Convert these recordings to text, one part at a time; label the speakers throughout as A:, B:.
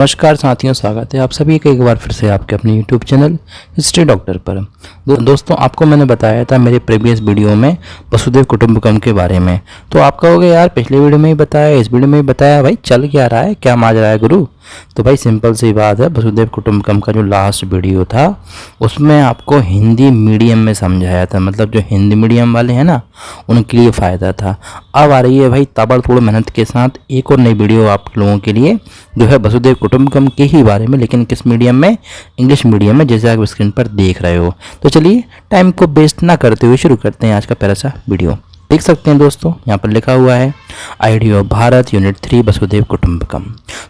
A: नमस्कार साथियों, स्वागत है आप सभी का एक बार फिर से आपके अपने YouTube चैनल हिस्ट्री डॉक्टर पर। दोस्तों, आपको मैंने बताया था मेरे प्रीवियस वीडियो में वसुधैव कुटुंबकम के बारे में। तो आप कहोगे यार पिछले वीडियो में ही बताया, इस वीडियो में ही बताया, भाई चल क्या रहा है, क्या माजरा है गुरु। तो भाई सिंपल सी बात है, वसुधैव कुटुंबकम का जो लास्ट वीडियो था उसमें आपको हिंदी मीडियम में समझाया था, मतलब जो हिंदी मीडियम वाले हैं ना उनके लिए फ़ायदा था। अब आ रही है भाई ताबड़तोड़ मेहनत के साथ एक और नई वीडियो आप लोगों के लिए, जो है वसुधैव कुटुंबकम के ही बारे में, लेकिन किस मीडियम में, इंग्लिश मीडियम में, जैसे आप स्क्रीन पर देख रहे हो। तो चलिए टाइम को वेस्ट ना करते हुए शुरू करते हैं आज का प्यारा सा वीडियो। देख सकते हैं दोस्तों, यहाँ पर लिखा हुआ है आईडी ऑफ भारत यूनिट 3 वसुधैव कुटुंबकम।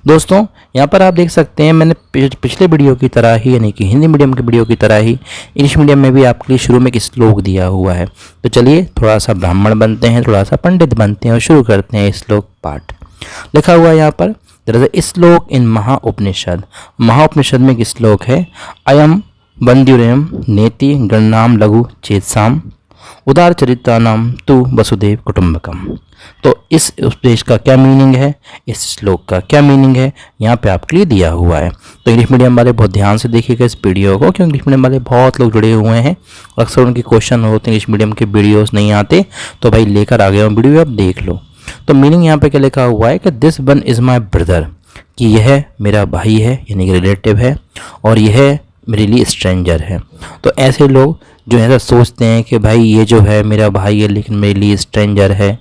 A: दोस्तों यहाँ पर आप देख सकते हैं मैंने पिछले वीडियो की तरह ही, यानी कि हिंदी मीडियम के वीडियो की तरह ही इंग्लिश मीडियम में भी आपके लिए शुरू में एक श्लोक दिया हुआ है। तो चलिए थोड़ा सा ब्राह्मण बनते हैं, थोड़ा सा पंडित बनते हैं और शुरू करते हैं श्लोक पाठ। लिखा हुआ है यहाँ पर श्लोक इन महाउपनिषद। महाउपनिषद में एक श्लोक है, अयम बंद्युरयम नेति गणनाम लघु चेतसाम उदार चरित्रानाम तु वसुधैव कुटुंबकम। तो इस उपदेश का क्या मीनिंग है, इस श्लोक का क्या मीनिंग है, यहाँ पे आपके लिए दिया हुआ है। तो इंग्लिश मीडियम वाले बहुत ध्यान से देखिएगा इस वीडियो को, क्योंकि इंग्लिश मीडियम वाले बहुत लोग जुड़े हुए हैं। अक्सर उनके क्वेश्चन होते हैं, इंग्लिश मीडियम के वीडियोस नहीं आते, तो भाई लेकर आ गया हूँ वीडियो, आप देख लो। तो मीनिंग यहाँ पे क्या लिखा हुआ है कि this one is my brother, कि यह मेरा भाई है, यानी कि रिलेटिव है, और यह मेरे लिए स्ट्रेंजर है। तो ऐसे लोग जो ऐसा सोचते हैं कि भाई ये जो है मेरा भाई है लेकिन मेरे लिए स्ट्रेंजर है,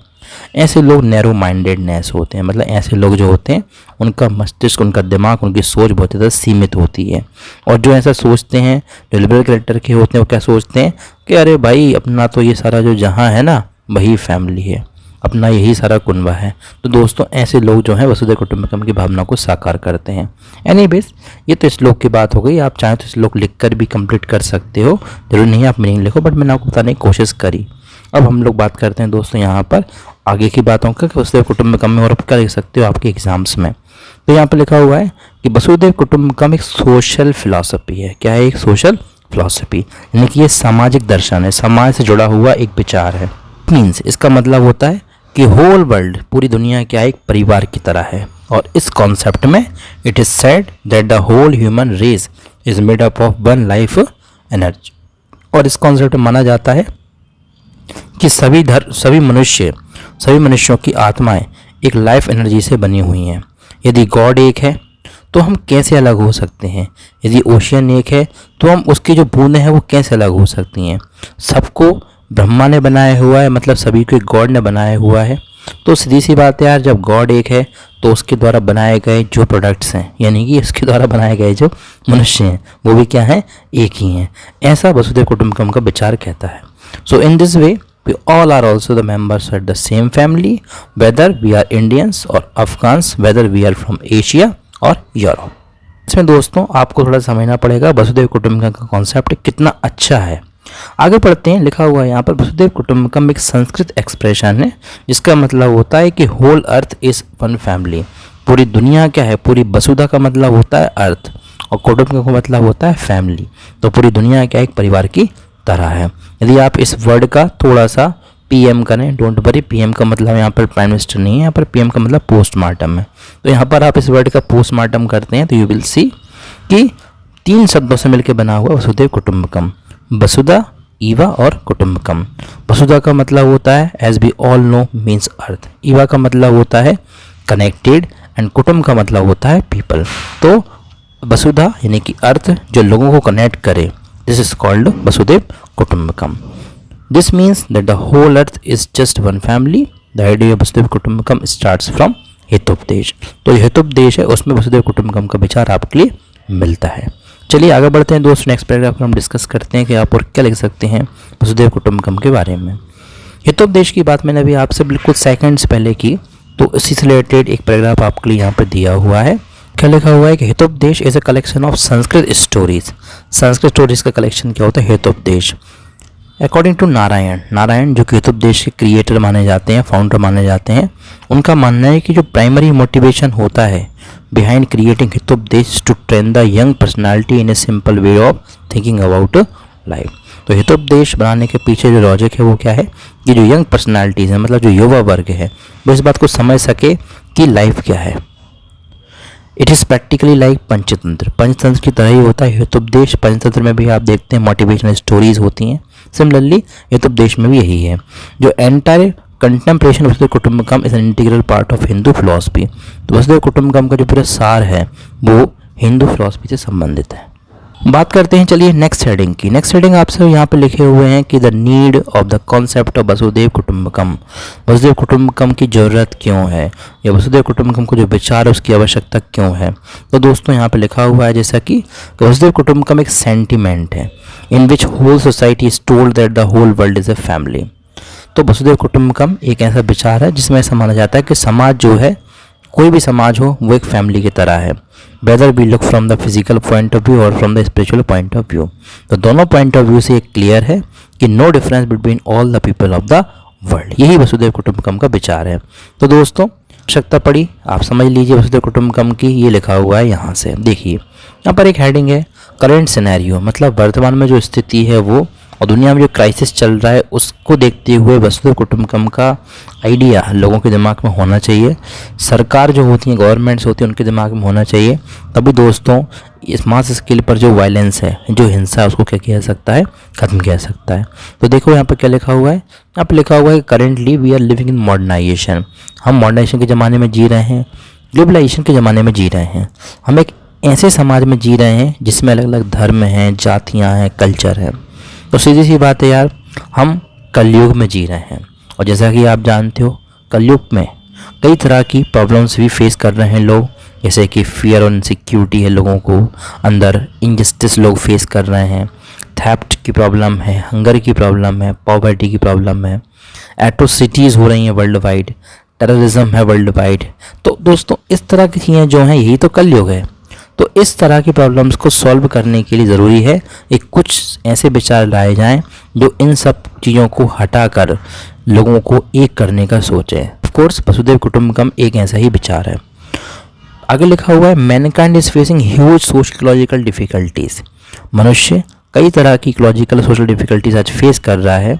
A: ऐसे लोग नैरो माइंडेडनेस होते हैं। मतलब ऐसे लोग जो होते हैं उनका मस्तिष्क, उनका दिमाग, उनकी सोच बहुत ज़्यादा सीमित होती है। और जो ऐसा सोचते हैं, जो लिबरल कैरेक्टर के होते हैं, वो क्या सोचते हैं कि अरे भाई अपना तो ये सारा जो जहाँ है ना वही फैमिली है, अपना यही सारा कुनबा है। तो दोस्तों ऐसे लोग जो हैं वसुधैव कुटुंबकम की भावना को साकार करते हैं। एनीवेज ये तो श्लोक की बात हो गई, आप चाहें तो श्लोक लिखकर भी कंप्लीट कर सकते हो, जरूरी नहीं आप मीनिंग लिखो, बट मैंने आपको बताने की कोशिश करी। अब हम लोग बात करते हैं दोस्तों यहाँ पर आगे की बातों का, कि वसुधैव कुटुंबकम में और आप क्या लिख सकते हो आपके एग्जाम्स में। तो यहाँ पर लिखा हुआ है कि वसुधैव कुटुंबकम एक सोशल फिलॉसफी है। क्या है? एक सोशल फिलॉसफी, यानी कि ये सामाजिक दर्शन है, समाज से जुड़ा हुआ एक विचार है। मीन्स इसका मतलब होता है कि होल वर्ल्ड, पूरी दुनिया क्या एक परिवार की तरह है। और इस कॉन्सेप्ट में it is said that the whole human race is made up of one life energy. और इस कॉन्सेप्ट में माना जाता है कि सभी मनुष्यों की आत्माएं एक लाइफ एनर्जी से बनी हुई हैं। यदि गॉड एक है तो हम कैसे अलग हो सकते हैं? यदि ओशियन एक है तो हम उसकी जो बूंदें हैं वो कैसे अलग हो सकती हैं? सबको ब्रह्मा ने बनाया हुआ है, मतलब सभी को एक गॉड ने बनाया हुआ है। तो सीधी सी बात है यार, जब गॉड एक है तो उसके द्वारा बनाए गए जो प्रोडक्ट्स हैं, यानी कि उसके द्वारा बनाए गए जो मनुष्य हैं, वो भी क्या हैं? एक ही हैं। ऐसा वसुधैव कुटुंबकम का विचार कहता है। So in this way we all are also the members at the same family, whether we are Indians और Afghans, whether we are from Asia और यूरोप। इसमें दोस्तों आपको थोड़ा समझना पड़ेगा वसुधैव कुटुंबकम का कॉन्सेप्ट कितना अच्छा है। आगे पढ़ते हैं। लिखा हुआ है यहाँ पर वसुधैव कुटुंबकम एक संस्कृत एक्सप्रेशन है, जिसका मतलब होता है कि whole earth is one family. पूरी दुनिया क्या है? पूरी वसुधा का मतलब होता है अर्थ, और कुटुंबकम का मतलब होता है फैमिली। तो पूरी दुनिया क्या एक परिवार की तरह है। यदि आप इस वर्ड का थोड़ा सा पीएम करें, डोंट वरी, पीएम का मतलब यहाँ पर प्राइम मिनिस्टर नहीं है, यहाँ पर पीएम का मतलब पोस्टमार्टम है। तो यहाँ पर आप इस वर्ड का पोस्टमार्टम करते हैं तो यू विल सी कि 3 शब्दों से मिलकर बना हुआ वसुधैव कुटुंबकम, वसुधा, ईवा और कुटुंबकम। वसुधा का मतलब होता है as we all know means earth, ईवा का मतलब होता है कनेक्टेड, एंड कुटुंब का मतलब होता है पीपल। तो वसुधा यानी कि अर्थ जो लोगों को कनेक्ट करे, this is called Vasudhaiva Kutumbakam. This means that the whole earth is just one family. The idea of Vasudhaiva Kutumbakam starts from Hitopadesha. तो हितोपदेश है, उसमें वसुधैव कुटुंबकम का विचार आपके लिए मिलता है। चलिए आगे बढ़ते हैं दोस्तों, नेक्स्ट पैराग्राफ पर हम डिस्कस करते हैं कि आप और क्या लिख सकते हैं वसुधैव कुटुंबकम के बारे में। हितोपदेश की बात मैंने अभी आपसे बिल्कुल सेकंड्स पहले की, तो इसी से रिलेटेड एक पैराग्राफ आपके लिए यहाँ पर दिया हुआ है। क्या लिखा हुआ है कि Hitopadesha is a collection of Sanskrit stories. Sanskrit stories का कलेक्शन क्या होता है? हितोपदेश। अकॉर्डिंग टू नारायण जो कि हितोपदेश के क्रिएटर माने जाते हैं, फाउंडर माने जाते हैं, उनका मानना है कि जो प्राइमरी मोटिवेशन होता है behind creating Hitopadesha to train the young personality in a simple way of thinking about life. तो हितोपदेश बनाने के पीछे जो लॉजिक है वो क्या है कि जो यंग पर्सनालिटीज़ हैं, मतलब जो युवा वर्ग है, वो इस बात को समझ सके कि लाइफ क्या है। It is practically like Panchatantra, Panchatantra की तरह ही होता है हितोपदेश। पंचतंत्र में भी आप देखते हैं मोटिवेशनल स्टोरीज होती हैं, सिमिलरली हितोपदेश में भी यही है। जो entire contemplation Vasudhaiva Kutumbakam is an integral part of Hindu philosophy. तो वसुधैव कुटुंबकम का जो पूरा सार है वो हिंदू फिलॉसफी से संबंधित है। बात करते हैं चलिए नेक्स्ट हेडिंग की। नेक्स्ट हेडिंग आपसे यहाँ पे लिखे हुए हैं कि the need of the concept of Vasudhaiva कुटुंबकम, वसुधैव कुटुंबकम की ज़रूरत क्यों है, या वसुधैव कुटुंबकम को जो विचार है उसकी आवश्यकता क्यों है। तो दोस्तों यहाँ पे लिखा हुआ है जैसा कि वसुधैव कुटुंबकम एक सेंटिमेंट है in which whole society is told that the whole world is a family. तो वसुधैव कुटुंबकम एक ऐसा विचार है जिसमें ऐसा माना जाता है कि समाज जो है, कोई भी समाज हो, वो एक फैमिली की तरह है, whether we look from the physical point of view और from the spiritual point of view. तो दोनों पॉइंट ऑफ व्यू से एक क्लियर है कि no difference between all the people of the world. यही वसुधैव कुटुंबकम का विचार है। तो दोस्तों आवश्यकता पड़ी, आप समझ लीजिए वसुधैव कुटुंबकम की, ये लिखा हुआ है यहाँ से। देखिए यहाँ पर एक हेडिंग है करेंट सिनेरियो, मतलब वर्तमान में जो स्थिति है वो, और दुनिया में जो क्राइसिस चल रहा है उसको देखते हुए वसुधैव कुटुंबकम का आइडिया लोगों के दिमाग में होना चाहिए। सरकार जो होती है, गवर्नमेंट्स होती है, उनके दिमाग में होना चाहिए। तभी दोस्तों इस मास स्केल पर जो वायलेंस है, जो हिंसा है, उसको क्या किया जा सकता है, ख़त्म किया जा सकता है। तो देखो यहाँ पर क्या लिखा हुआ है, यहाँ पर लिखा हुआ है currently we are living in modernization. हम मॉडर्नाइजेशन के ज़माने में जी रहे हैं, ग्लोबलाइजेशन के ज़माने में जी रहे हैं। हम एक ऐसे समाज में जी रहे हैं जिसमें अलग अलग धर्म हैं, जातियाँ हैं, कल्चर है। तो सीधी सी बात है यार, हम कलयुग में जी रहे हैं, और जैसा कि आप जानते हो कलयुग में कई तरह की प्रॉब्लम्स भी फेस कर रहे हैं लोग, जैसे कि फियर और इनसिक्योरिटी है लोगों को अंदर, इनजस्टिस लोग फेस कर रहे हैं, थेफ्ट की प्रॉब्लम है, हंगर की प्रॉब्लम है, पॉवर्टी की प्रॉब्लम है, एट्रोसिटीज़ हो रही हैं वर्ल्ड वाइड, टेररिज्म है वर्ल्ड वाइड। तो दोस्तों इस तरह की चीज़ें जो हैं, यही तो कलयुग है। तो इस तरह की प्रॉब्लम्स को सॉल्व करने के लिए ज़रूरी है एक कुछ ऐसे विचार लाए जाएं जो इन सब चीज़ों को हटाकर लोगों को एक करने का सोचे। ऑफ कोर्स वसुधैव कुटुंबकम एक ऐसा ही विचार है। आगे लिखा हुआ है mankind is facing huge sociological difficulties. मनुष्य कई तरह की इकोलॉजिकल सोशल डिफ़िकल्टीज आज फेस कर रहा है।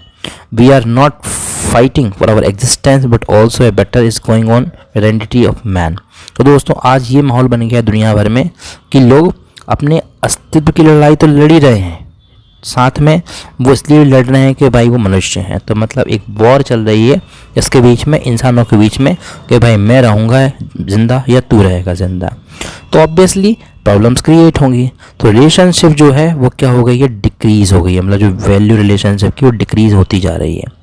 A: We are not fighting for our existence but also a better is going on identity of man. तो दोस्तों आज ये माहौल बन गया है दुनिया भर में कि लोग अपने अस्तित्व की लड़ाई तो लड़ ही रहे हैं, साथ में वो इसलिए लड़ रहे हैं कि भाई वो मनुष्य हैं। तो मतलब एक वॉर चल रही है इसके बीच में, इंसानों के बीच में, कि भाई मैं रहूँगा ज़िंदा या तू रहेगा ज़िंदा। तो ऑब्वियसली प्रॉब्लम्स क्रिएट होंगी। तो रिलेशनशिप जो है वो क्या हो गई है, डिक्रीज़ हो गई है। मतलब जो वैल्यू रिलेशनशिप की वो डिक्रीज़ होती जा रही है।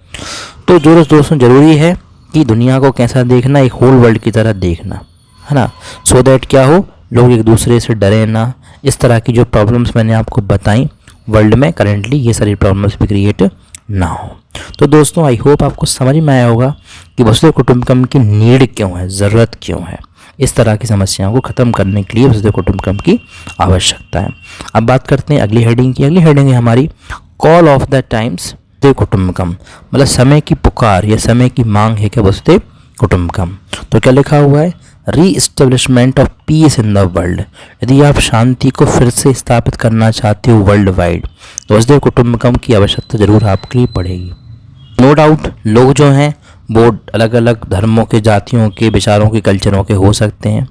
A: तो जो दोस्तों ज़रूरी है कि दुनिया को कैसा देखना, एक होल वर्ल्ड की तरह देखना, है ना, सो दैट क्या हो, लोग एक दूसरे से डरे ना। इस तरह की जो प्रॉब्लम्स मैंने आपको बताई वर्ल्ड में करेंटली, ये सारी प्रॉब्लम्स भी क्रिएट ना हो। तो दोस्तों आई होप आपको समझ में आया होगा कि वसुधैव कुटुंबकम की नीड क्यों है, ज़रूरत क्यों है, इस तरह की समस्याओं को ख़त्म करने के लिए वसुधैव कुटुंबकम की आवश्यकता है। अब बात करते हैं अगली हेडिंग की। अगली हेडिंग है हमारी कॉल ऑफ द टाइम्स वसुधैव कुटुंबकम, मतलब समय की पुकार या समय की मांग है क्या वसुधैव कुटुंबकम। तो क्या लिखा हुआ है, री establishment of peace in the world. यदि आप शांति को फिर से स्थापित करना चाहते हो वर्ल्ड वाइड तो वसुधैव कुटुंबकम की आवश्यकता जरूर आपके लिए पड़ेगी। नो डाउट लोग जो हैं वो अलग अलग धर्मों के, जातियों के, विचारों के, कल्चरों के हो सकते हैं,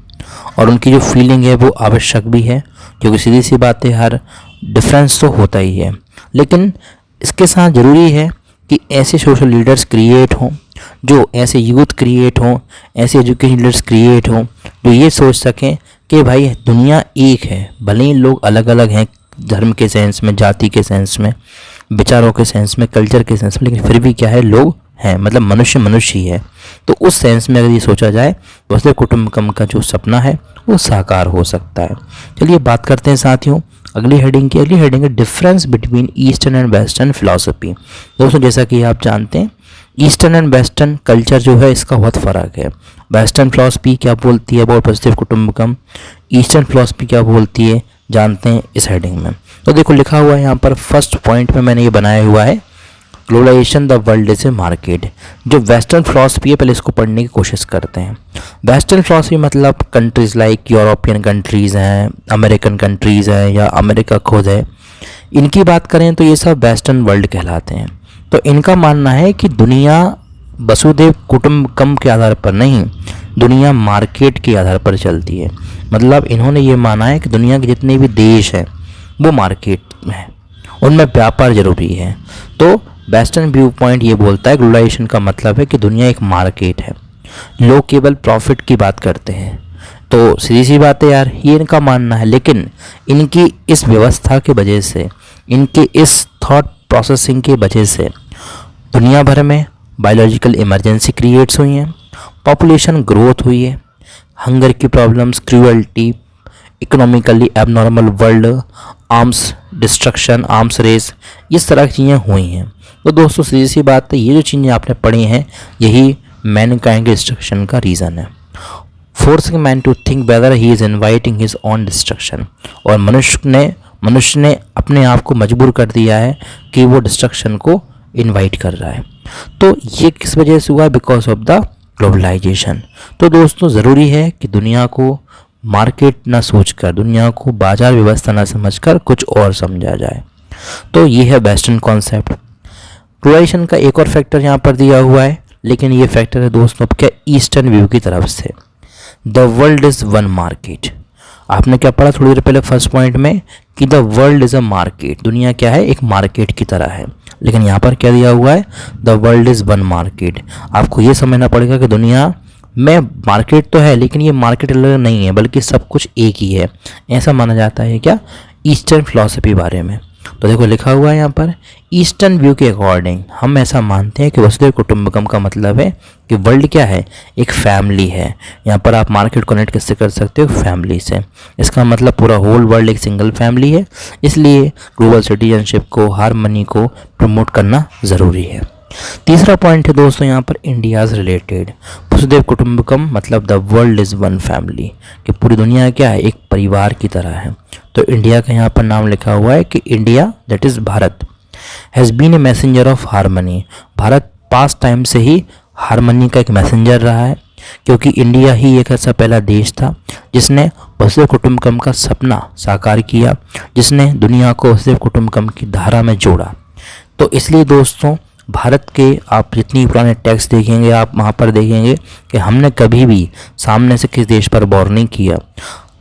A: और उनकी जो फीलिंग है वो आवश्यक भी है, क्योंकि सीधी सी बात है हर डिफरेंस तो होता ही है। लेकिन इसके साथ ज़रूरी है कि ऐसे सोशल लीडर्स क्रिएट हों, जो ऐसे यूथ क्रिएट हों, ऐसे एजुकेशन लीडर्स क्रिएट हों जो ये सोच सकें कि भाई दुनिया एक है, भले ही लोग अलग अलग हैं धर्म के सेंस में, जाति के सेंस में, विचारों के सेंस में, कल्चर के सेंस में, लेकिन फिर भी क्या है, लोग हैं, मतलब मनुष्य मनुष्य ही है। तो उस सेंस में अगर ये सोचा जाए तो वसुधैव कुटुंबकम का जो सपना है वो साकार हो सकता है। चलिए बात करते हैं साथियों अगली हेडिंग की। अगली हेडिंग है difference between eastern and western philosophy. दोस्तों जैसा कि आप जानते हैं ईस्टर्न एंड वेस्टर्न कल्चर जो है इसका बहुत फ़र्क है। वेस्टर्न फिलॉसफी क्या बोलती है अबाउट वसुधैव कुटुंबकम, ईस्टर्न फिलॉसफी क्या बोलती है, जानते हैं इस हेडिंग में। तो देखो लिखा हुआ है यहाँ पर, फर्स्ट पॉइंट में मैंने ये बनाया हुआ है globalization the world is a market. जो वेस्टर्न फिलॉसफी है पहले इसको पढ़ने की कोशिश करते हैं। वेस्टर्न फिलॉसफी मतलब कंट्रीज़ लाइक यूरोपियन कंट्रीज़ हैं, अमेरिकन कंट्रीज़ हैं, या अमेरिका खुद है, इनकी बात करें तो ये सब वेस्टर्न वर्ल्ड कहलाते हैं। तो इनका मानना है कि दुनिया वसुधैव कुटुंबकम के आधार पर नहीं, दुनिया मार्केट के आधार पर चलती है। मतलब इन्होंने ये माना है कि दुनिया के जितने भी देश हैं वो मार्केट में है, उनमें व्यापार जरूरी है। तो वेस्टर्न व्यू पॉइंट ये बोलता है ग्लोबलाइजेशन का मतलब है कि दुनिया एक मार्केट है, लोग केवल प्रॉफिट की बात करते हैं। तो सीधी सी बात है यार, ये इनका मानना है, लेकिन इनकी इस व्यवस्था की वजह से, इनके इस थॉट प्रोसेसिंग की वजह से दुनिया भर में बायोलॉजिकल इमरजेंसी क्रिएट्स हुई हैं, पॉपुलेशन ग्रोथ हुई है, हंगर की problems, cruelty, economically abnormal world, arms destruction, arms race, इस तरह की चीज़ें हुई हैं। तो दोस्तों सीधी सी बात है, ये जो चीज़ें आपने पढ़ी हैं यही मैनकाइंड के डिस्ट्रक्शन का रीज़न है। Forcing man to think whether he is inviting his own destruction, और मनुष्य ने अपने आप को मजबूर कर दिया है कि वो डिस्ट्रक्शन को इनवाइट कर रहा है। तो ये किस वजह से हुआ? Because of the globalization. तो दोस्तों ज़रूरी है कि दुनिया को मार्केट ना सोचकर, दुनिया को बाजार व्यवस्था ना समझकर कुछ और समझा जाए। तो ये है वेस्टर्न कॉन्सेप्ट। ग्लोबलाइजेशन का एक और फैक्टर यहाँ पर दिया हुआ है, लेकिन ये फैक्टर है दोस्तों क्या ईस्टर्न व्यू की तरफ से। The world is one market. आपने क्या पढ़ा थोड़ी देर पहले फर्स्ट पॉइंट में कि the world is a market, दुनिया क्या है? एक मार्केट की तरह है। लेकिन यहाँ पर क्या दिया हुआ है? The world is one market. आपको ये समझना पड़ेगा कि दुनिया में मार्केट तो है, लेकिन ये मार्केट अलग नहीं है, बल्कि सब कुछ एक ही है। ऐसा माना जाता है क्या ईस्टर्न फिलॉसफी बारे में। तो देखो लिखा हुआ है यहाँ पर, ईस्टर्न व्यू के अकॉर्डिंग हम ऐसा मानते हैं कि वसुधैव कुटुंबकम का मतलब है कि वर्ल्ड क्या है? एक फैमिली है। यहाँ पर आप मार्केट कनेक्ट कैसे कर सकते हो? फैमिली से। इसका मतलब पूरा होल वर्ल्ड एक सिंगल फैमिली है, इसलिए ग्लोबल सिटीजनशिप को, हार्मनी को प्रमोट करना ज़रूरी है। तीसरा पॉइंट है दोस्तों यहाँ पर इंडियाज़ रिलेटेड। वसुधैव कुटुंबकम मतलब the world is one family, कि पूरी दुनिया क्या है? एक परिवार की तरह है। तो इंडिया का यहाँ पर नाम लिखा हुआ है कि India that is Bharat has been a messenger of harmony. Bharat past time से ही हार्मनी का एक मैसेंजर रहा है, क्योंकि इंडिया ही एक ऐसा पहला देश था जिसने वसुधैव कुटुंबकम का सपना साकार किया, जिसने दुनिया को वसुधैव कुटुंबकम की धारा में जोड़ा। तो इसलिए दोस्तों भारत के आप जितनी पुराने टैक्स देखेंगे, आप वहाँ पर देखेंगे कि हमने कभी भी सामने से किसी देश पर वॉर नहीं किया।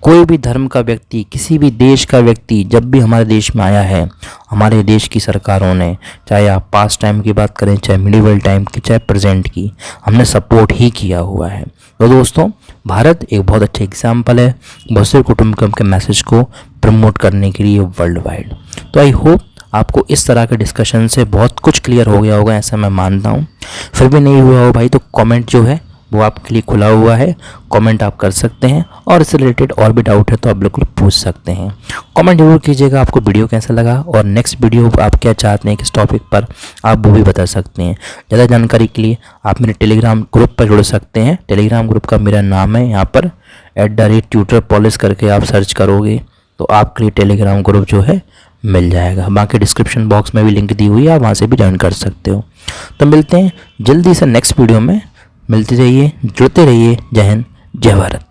A: कोई भी धर्म का व्यक्ति, किसी भी देश का व्यक्ति जब भी हमारे देश में आया है, हमारे देश की सरकारों ने, चाहे आप पास्ट टाइम की बात करें, चाहे मिडिवल टाइम की, चाहे प्रेजेंट की, हमने सपोर्ट ही किया हुआ है। तो दोस्तों भारत एक बहुत अच्छा एग्जाम्पल है वसुधैव कुटुंबकम के मैसेज को प्रमोट करने के लिए वर्ल्ड वाइड। तो आई होप आपको इस तरह के डिस्कशन से बहुत कुछ क्लियर हो गया होगा, ऐसा मैं मानता हूँ। फिर भी नहीं हुआ हो भाई तो कमेंट जो है वो आपके लिए खुला हुआ है, कमेंट आप कर सकते हैं, और इससे रिलेटेड और भी डाउट है तो आप बिल्कुल पूछ सकते हैं। कमेंट जरूर कीजिएगा आपको वीडियो कैसा लगा, और नेक्स्ट वीडियो आप क्या चाहते हैं किस टॉपिक पर, आप वो भी बता सकते हैं। ज़्यादा जानकारी के लिए आप मेरे टेलीग्राम ग्रुप पर जुड़ सकते हैं। टेलीग्राम ग्रुप का मेरा नाम है यहाँ पर @tutorpolish करके आप सर्च करोगे तो आपके लिए टेलीग्राम ग्रुप जो है मिल जाएगा। बाकी डिस्क्रिप्शन बॉक्स में भी लिंक दी हुई है, आप वहाँ से भी ज्वाइन कर सकते हो। तो मिलते हैं जल्दी से नेक्स्ट वीडियो में, मिलते रहिए, जुड़ते रहिए। जय हिंद, जय भारत।